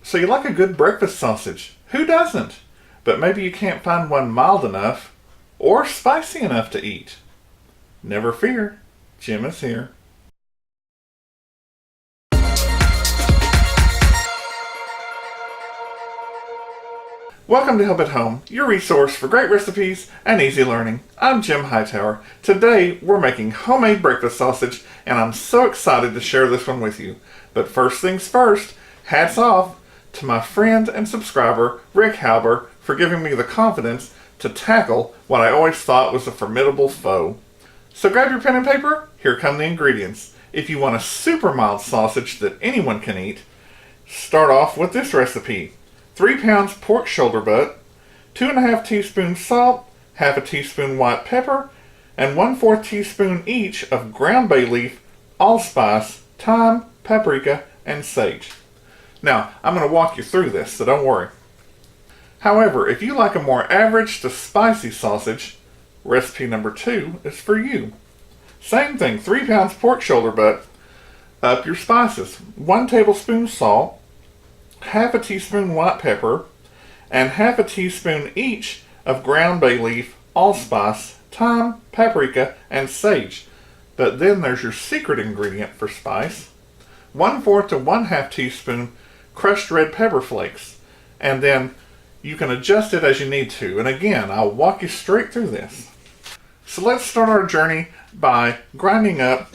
So you like a good breakfast sausage. Who doesn't? But maybe you can't find one mild enough or spicy enough to eat. Never fear, Jim is here. Welcome to Help at Home, your resource for great recipes and easy learning. I'm Jim Hightower. Today we're making homemade breakfast sausage, and I'm so excited to share this one with you. But first things first, hats off to my friend and subscriber Rick Halber for giving me the confidence to tackle what I always thought was a formidable foe. So grab your pen and paper, here come the ingredients. If you want a super mild sausage that anyone can eat, start off with this recipe. 3 pounds pork shoulder butt, 2.5 teaspoons salt, half a teaspoon white pepper, and 1/4 teaspoon each of ground bay leaf, allspice, thyme, paprika, and sage. Now, I'm going to walk you through this, so don't worry. However, if you like a more average to spicy sausage, recipe number 2 is for you. Same thing, 3 pounds pork shoulder butt, up your spices. 1 tablespoon salt, half a teaspoon white pepper, and half a teaspoon each of ground bay leaf, allspice, thyme, paprika, and sage. But then there's your secret ingredient for spice. 1/4 to 1/2 teaspoon crushed red pepper flakes. And then you can adjust it as you need to. And again, I'll walk you straight through this. So let's start our journey by grinding up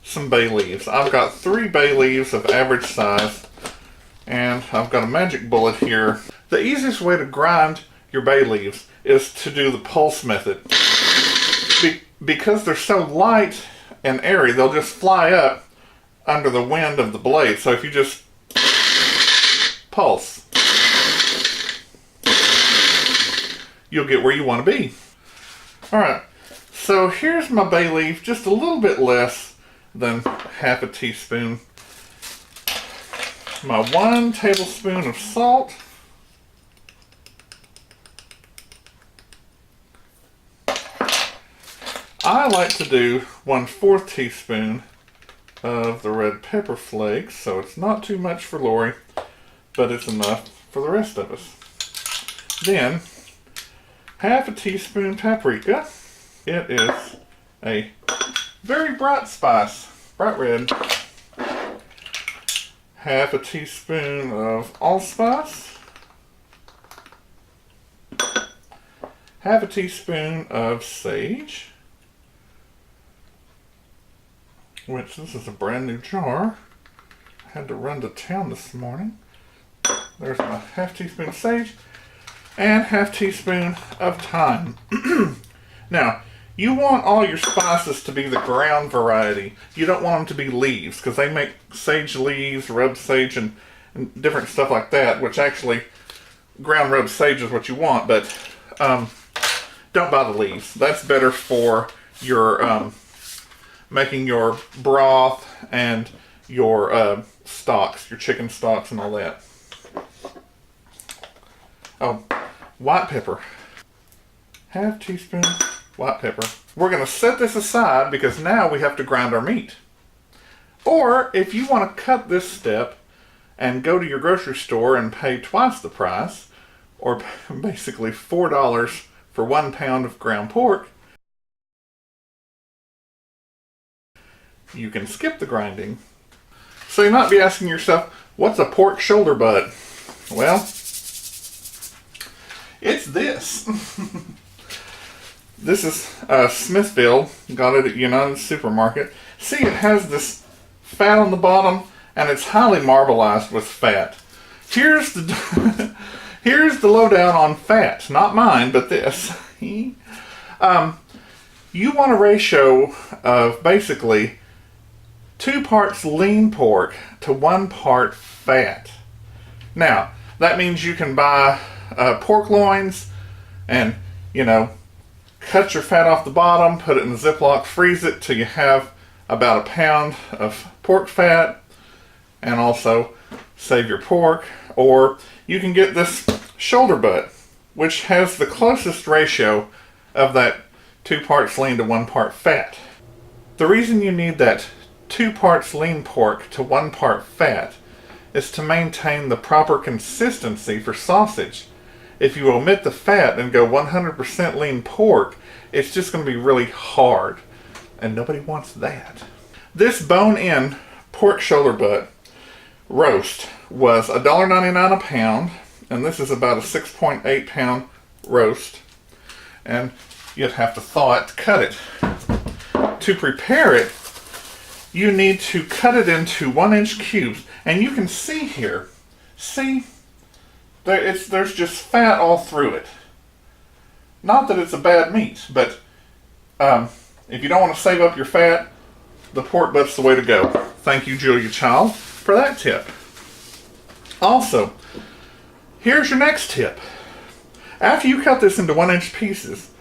some bay leaves. I've got 3 bay leaves of average size. And I've got a magic bullet here. The easiest way to grind your bay leaves is to do the pulse method. Because they're so light and airy, they'll just fly up under the wind of the blade. So if you just pulse, you'll get where you want to be. Alright, so here's my bay leaf, just a little bit less than half a teaspoon. My 1 tablespoon of salt, I like to do 1/4 teaspoon of the red pepper flakes, so it's not too much for Lori, but it's enough for the rest of us. Then, half a teaspoon paprika. It is a very bright spice, bright red. Half a teaspoon of allspice, half a teaspoon of sage, which this is a brand new jar. I had to run to town this morning. There's my half teaspoon of sage and half teaspoon of thyme. Now, you want all your spices to be the ground variety. You don't want them to be leaves, because they make sage leaves, rubbed sage, and different stuff like that, which actually, ground rubbed sage is what you want, but don't buy the leaves. That's better for your making your broth and your stocks, your chicken stocks and all that. Oh, white pepper. Half teaspoon white pepper. We're going to set this aside because now we have to grind our meat. Or if you want to cut this step and go to your grocery store and pay twice the price, or basically $4 for 1 pound of ground pork, you can skip the grinding. So you might be asking yourself, what's a pork shoulder butt? Well, it's this. This is Smithfield. Got it at United Supermarket. See, it has this fat on the bottom, and it's highly marbleized with fat. Here's the here's the lowdown on fat. Not mine, but this. You want a ratio of basically 2 parts lean pork to 1 part fat. Now, that means you can buy pork loins and, cut your fat off the bottom, put it in the Ziploc, freeze it till you have about 1 pound of pork fat, and also save your pork. Or you can get this shoulder butt, which has the closest ratio of that 2 parts lean to 1 part fat. The reason you need that 2 parts lean pork to 1 part fat is to maintain the proper consistency for sausage. If you omit the fat and go 100% lean pork, it's just going to be really hard. And nobody wants that. This bone-in pork shoulder butt roast was $1.99 a pound. And this is about a 6.8 pound roast. And you'd have to thaw it to cut it. To prepare it, you need to cut it into 1-inch cubes. And you can see here, there's just fat all through it. Not that it's a bad meat, but if you don't want to save up your fat, the pork butt's the way to go. Thank you, Julia Child, for that tip. Also, here's your next tip. After you cut this into 1-inch pieces,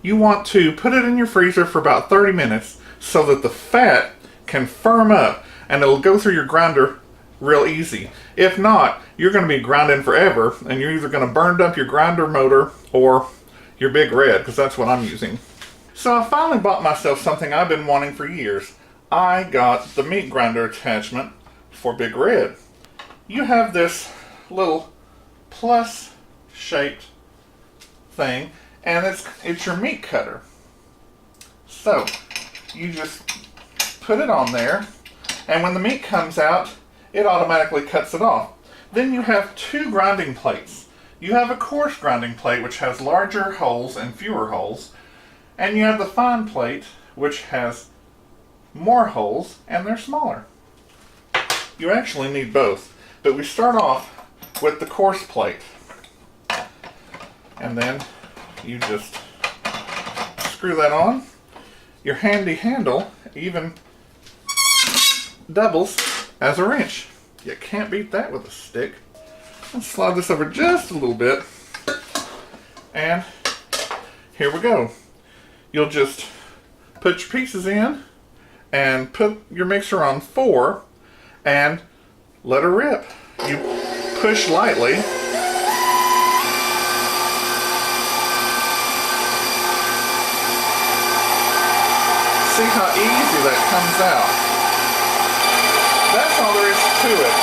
you want to put it in your freezer for about 30 minutes so that the fat can firm up and it'll go through your grinder real easy. If not, you're going to be grinding forever and you're either going to burn up your grinder motor or your Big Red, because that's what I'm using. So I finally bought myself something I've been wanting for years. I got the meat grinder attachment for Big Red. You have this little plus shaped thing and it's your meat cutter. So you just put it on there and when the meat comes out, it automatically cuts it off. Then you have two grinding plates. You have a coarse grinding plate which has larger holes and fewer holes, and you have the fine plate which has more holes and they're smaller. You actually need both, but we start off with the coarse plate, and then you just screw that on. Your handy handle even doubles as a wrench. You can't beat that with a stick. Let's slide this over just a little bit. And here we go. You'll just put your pieces in and put your mixer on 4 and let her rip. You push lightly. See how easy that comes out. That's all there is to it.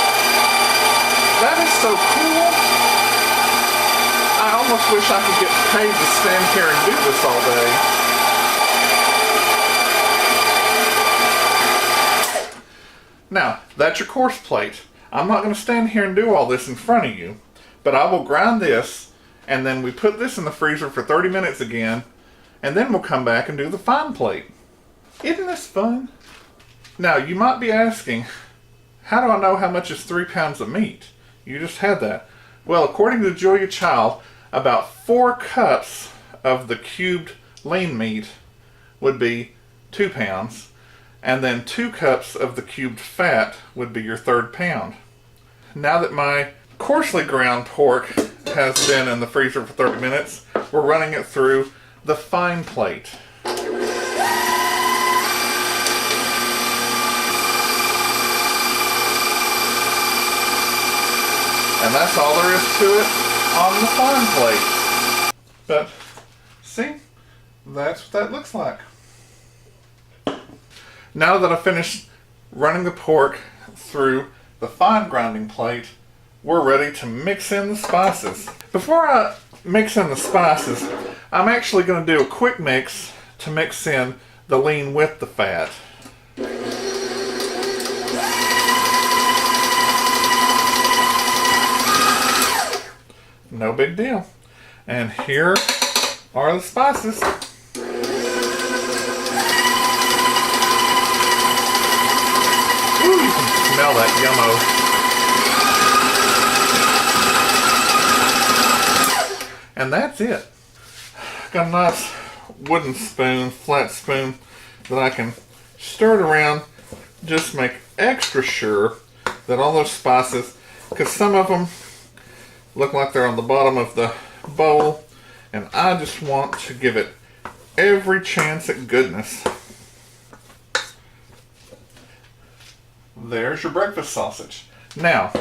That is so cool. I almost wish I could get paid to stand here and do this all day. Now, that's your coarse plate. I'm not going to stand here and do all this in front of you, but I will grind this, and then we put this in the freezer for 30 minutes again, and then we'll come back and do the fine plate. Isn't this fun? Now, you might be asking, how do I know how much is 3 pounds of meat? You just had that. Well, according to Julia Child, about 4 cups of the cubed lean meat would be 2 pounds, and then 2 cups of the cubed fat would be your 3rd pound. Now that my coarsely ground pork has been in the freezer for 30 minutes, we're running it through the fine plate. And that's all there is to it on the fine plate. But, see? That's what that looks like. Now that I've finished running the pork through the fine grinding plate, we're ready to mix in the spices. Before I mix in the spices, I'm actually going to do a quick mix to mix in the lean with the fat. No big deal. And here are the spices. Ooh, you can smell that yummo. And that's it. Got a nice wooden spoon, flat spoon, that I can stir it around, just make extra sure that all those spices, because some of them look like they're on the bottom of the bowl, and I just want to give it every chance at goodness. There's your breakfast sausage. Now,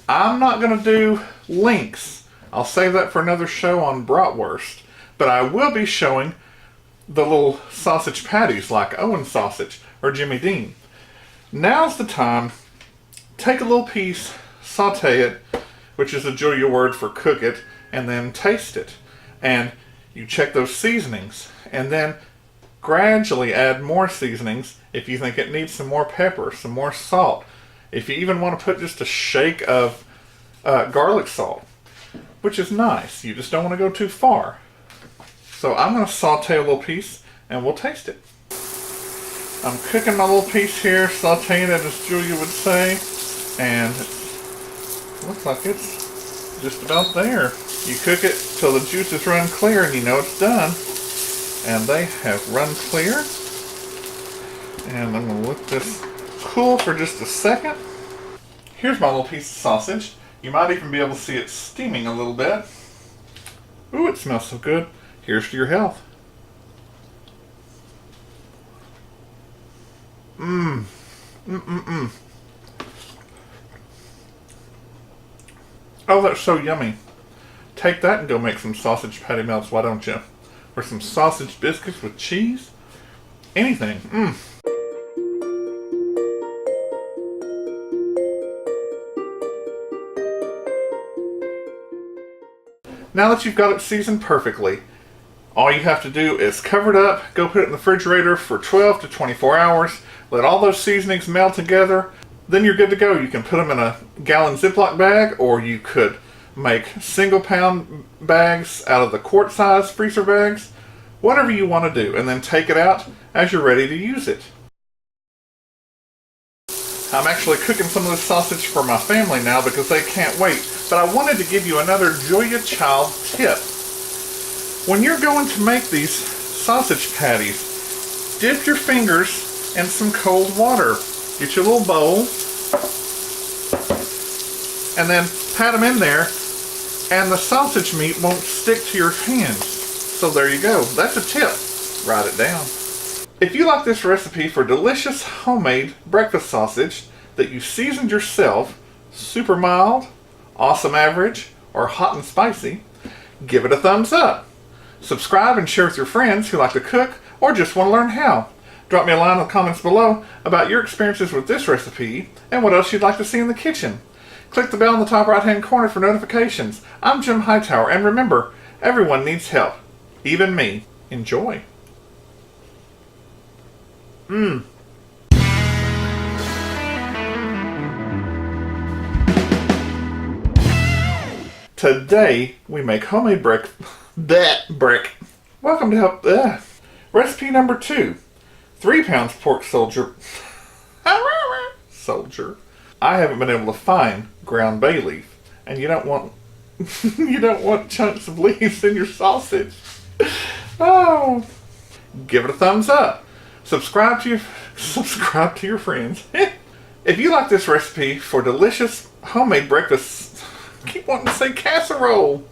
I'm not going to do links. I'll save that for another show on bratwurst, but I will be showing the little sausage patties like Owen sausage or Jimmy Dean. Now's the time. Take a little piece saute it, which is a Julia word for cook it, and then taste it. And you check those seasonings, and then gradually add more seasonings if you think it needs some more pepper, some more salt. If you even want to put just a shake of garlic salt, which is nice. You just don't want to go too far. So I'm going to saute a little piece and we'll taste it. I'm cooking my little piece here, sauteing it as Julia would say, and it looks like it's just about there. You cook it till the juices run clear and you know it's done. And they have run clear. And I'm going to let this cool for just a second. Here's my little piece of sausage. You might even be able to see it steaming a little bit. Ooh, it smells so good. Here's to your health. Mmm. Mmm. Oh, that's so yummy. Take that and go make some sausage patty melts, why don't you? Or some sausage biscuits with cheese. Anything. Mmm. Now that you've got it seasoned perfectly, all you have to do is cover it up, go put it in the refrigerator for 12 to 24 hours, let all those seasonings meld together, then you're good to go. You can put them in a gallon Ziploc bag, or you could make single pound bags out of the quart size freezer bags, whatever you want to do, and then take it out as you're ready to use it. I'm actually cooking some of this sausage for my family now because they can't wait. But I wanted to give you another Julia Child tip. When you're going to make these sausage patties, dip your fingers in some cold water. Get your little bowl and then pat them in there, and the sausage meat won't stick to your hands. So there you go. That's a tip. Write it down. If you like this recipe for delicious homemade breakfast sausage that you seasoned yourself, super mild, awesome average, or hot and spicy, give it a thumbs up. Subscribe and share with your friends who like to cook or just want to learn how. Drop me a line in the comments below about your experiences with this recipe and what else you'd like to see in the kitchen. Click the bell in the top right hand corner for notifications. I'm Jim Hightower, and remember, everyone needs help, even me. Enjoy. Mmm. Today we make homemade brick. Welcome to help. Recipe number 2: 3 pounds pork soldier. I haven't been able to find ground bay leaf, and you don't want you don't want chunks of leaves in your sausage. Oh, give it a thumbs up. Subscribe to your friends. If you like this recipe for delicious homemade breakfast, I keep wanting to say casserole.